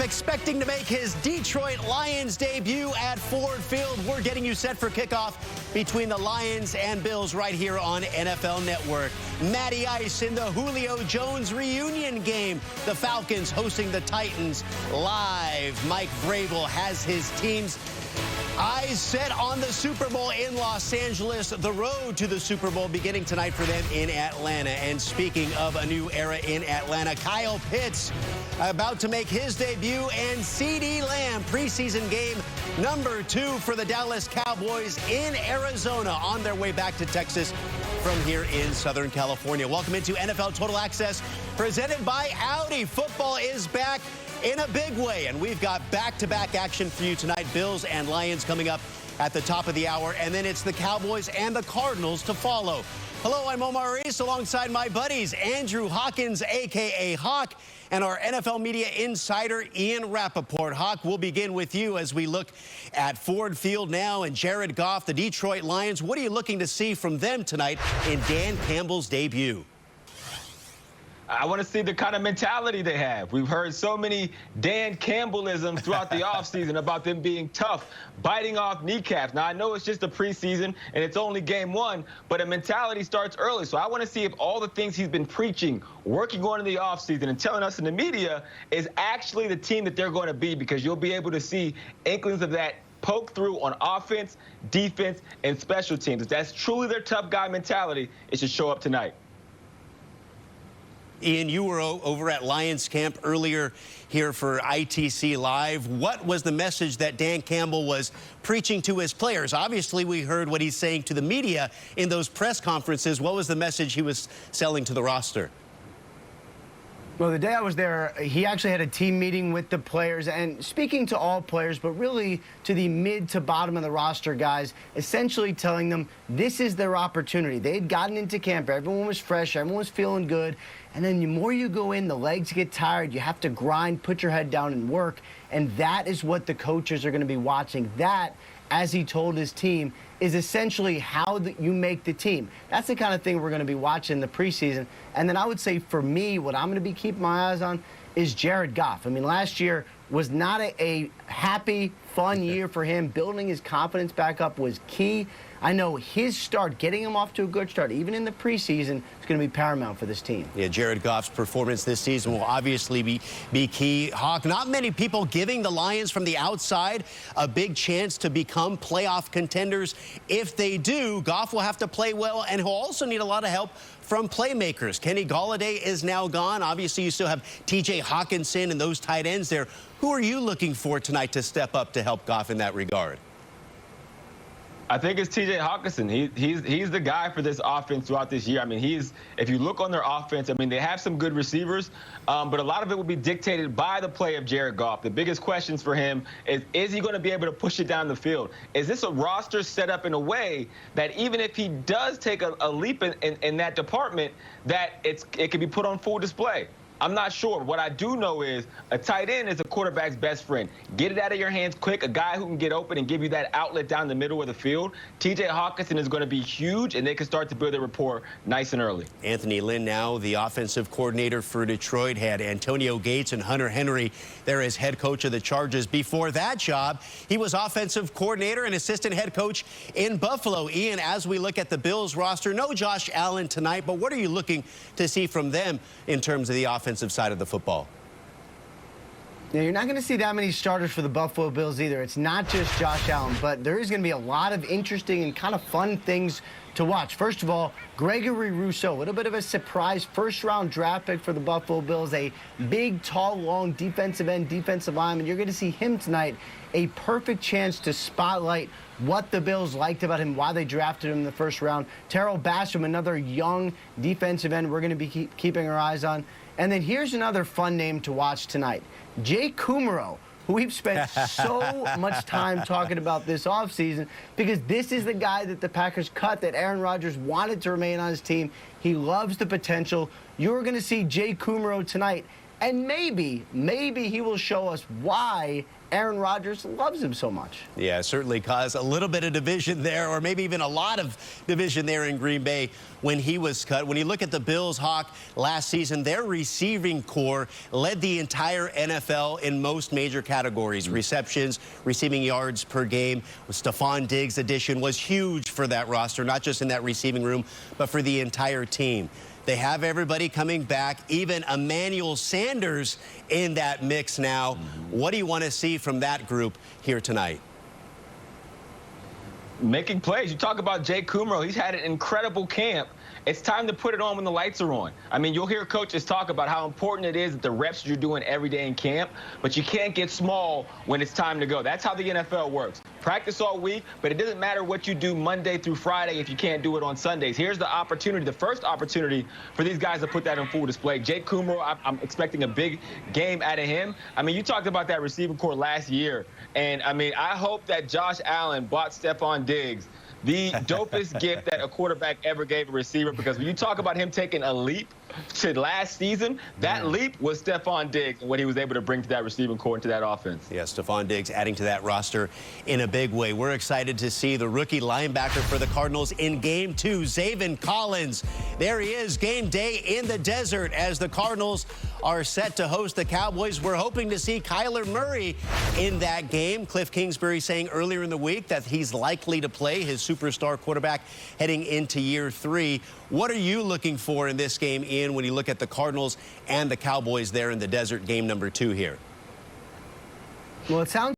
expecting to make his Detroit Lions debut at Ford Field. We're getting you set for kickoff between the Lions and Bills right here on NFL Network. Matty Ice in the Julio Jones reunion game. The Falcons hosting the Titans live. Mike Vrabel has his team's eyes set on the Super Bowl in Los Angeles. The road to the Super Bowl beginning tonight for them in Atlanta. And speaking of a new era in Atlanta, Kyle Pitts about to make his debut, and CeeDee Lamb, preseason game number 2 for the Dallas Cowboys in Arizona, on their way back to Texas from here in Southern California. Welcome into NFL Total Access, presented by Audi. Football is back in a big way, and we've got back-to-back action for you tonight. Bills and Lions coming up at the top of the hour, and then it's the Cowboys and the Cardinals to follow. Hello, I'm Omar Reese alongside my buddies Andrew Hawkins, a.k.a. Hawk, and our NFL media insider Ian Rappaport. Hawk, we'll begin with you as we look at Ford Field now and Jared Goff, the Detroit Lions. What are you looking to see from them tonight in Dan Campbell's debut? I want to see the kind of mentality they have. We've heard so many Dan Campbellisms throughout the offseason about them being tough, biting off kneecaps. Now, I know it's just a preseason and it's only game 1, but a mentality starts early. So I want to see if all the things he's been preaching, working on in the offseason and telling us in the media is actually the team that they're going to be, because you'll be able to see inklings of that poke through on offense, defense, and special teams. If that's truly their tough guy mentality, it should show up tonight. Ian, you were over at Lions camp earlier here for ITC Live. What was the message that Dan Campbell was preaching to his players? Obviously, we heard what he's saying to the media in those press conferences. What was the message he was selling to the roster? Well, the day I was there, he actually had a team meeting with the players and speaking to all players, but really to the mid to bottom of the roster guys, essentially telling them this is their opportunity. They had gotten into camp. Everyone was fresh. Everyone was feeling good. And then the more you go in, the legs get tired. You have to grind, put your head down and work. And that is what the coaches are going to be watching. That, as he told his team, is essentially how you make the team. That's the kind of thing we're going to be watching in the preseason. And then I would say for me, what I'm going to be keeping my eyes on is Jared Goff. I mean, last year was not a happy, fun year for him. Building his confidence back up was key. I know his start, getting him off to a good start, even in the preseason, is going to be paramount for this team. Yeah, Jared Goff's performance this season will obviously be key. Hawk, not many people giving the Lions from the outside a big chance to become playoff contenders. If they do, Goff will have to play well, and he'll also need a lot of help from playmakers. Kenny Golladay is now gone. Obviously, you still have T.J. Hawkinson and those tight ends there. Who are you looking for tonight to step up to help Goff in that regard? I think it's T.J. Hawkinson. He's the guy for this offense throughout this year. I mean, if you look on their offense, I mean, they have some good receivers, but a lot of it will be dictated by the play of Jared Goff. The biggest questions for him is he going to be able to push it down the field? Is this a roster set up in a way that even if he does take a leap in that department, that it can be put on full display? I'm not sure. What I do know is a tight end is a quarterback's best friend. Get it out of your hands quick, a guy who can get open and give you that outlet down the middle of the field. T.J. Hawkinson is going to be huge, and they can start to build their rapport nice and early. Anthony Lynn, now the offensive coordinator for Detroit, had Antonio Gates and Hunter Henry there as head coach of the Chargers. Before that job, he was offensive coordinator and assistant head coach in Buffalo. Ian, as we look at the Bills roster, no Josh Allen tonight, but what are you looking to see from them in terms of the offensive side of the football? Now, you're not going to see that many starters for the Buffalo Bills either. It's not just Josh Allen, but there is going to be a lot of interesting and kind of fun things to watch. First of all, Gregory Rousseau, a little bit of a surprise first-round draft pick for the Buffalo Bills, a big, tall, long defensive end, defensive lineman. You're going to see him tonight, a perfect chance to spotlight what the Bills liked about him, why they drafted him in the first round. Terrell Basham, another young defensive end we're going to be keeping our eyes on. And then here's another fun name to watch tonight, Jay Kumaro, who we've spent so much time talking about this offseason, because this is the guy that the Packers cut, that Aaron Rodgers wanted to remain on his team. He loves the potential. You're going to see Jay Kumaro tonight, and maybe he will show us why Aaron Rodgers loves him so much. Yeah, certainly caused a little bit of division there, or maybe even a lot of division there in Green Bay when he was cut. When you look at the Bills, Hawk, last season, their receiving core led the entire NFL in most major categories. Receptions, receiving yards per game. Stephon Diggs' addition was huge for that roster, not just in that receiving room, but for the entire team. They have everybody coming back, even Emmanuel Sanders in that mix now. What do you want to see from that group here tonight? Making plays. You talk about Jake Kumro. He's had an incredible camp. It's time to put it on when the lights are on. I mean, you'll hear coaches talk about how important it is that the reps you're doing every day in camp, but you can't get small when it's time to go. That's how the NFL works. Practice all week, but it doesn't matter what you do Monday through Friday if you can't do it on Sundays. Here's the opportunity, the first opportunity for these guys to put that on full display. Jake Kumro, I'm expecting a big game out of him. I mean, you talked about that receiving core last year, and I mean, I hope that Josh Allen bought Stephon Diggs the dopest gift that a quarterback ever gave a receiver, because when you talk about him taking a leap to last season, that leap was Stephon Diggs and what he was able to bring to that receiving core and to that offense. Yeah, Stephon Diggs adding to that roster in a big way. We're excited to see the rookie linebacker for the Cardinals in Game 2, Zaven Collins. There he is, game day in the desert as the Cardinals are set to host the Cowboys. We're hoping to see Kyler Murray in that game. Cliff Kingsbury saying earlier in the week that he's likely to play, his superstar quarterback heading into year 3. What are you looking for in this game, Ian, when you look at the Cardinals and the Cowboys there in the desert, game number 2 here? Well, it sounds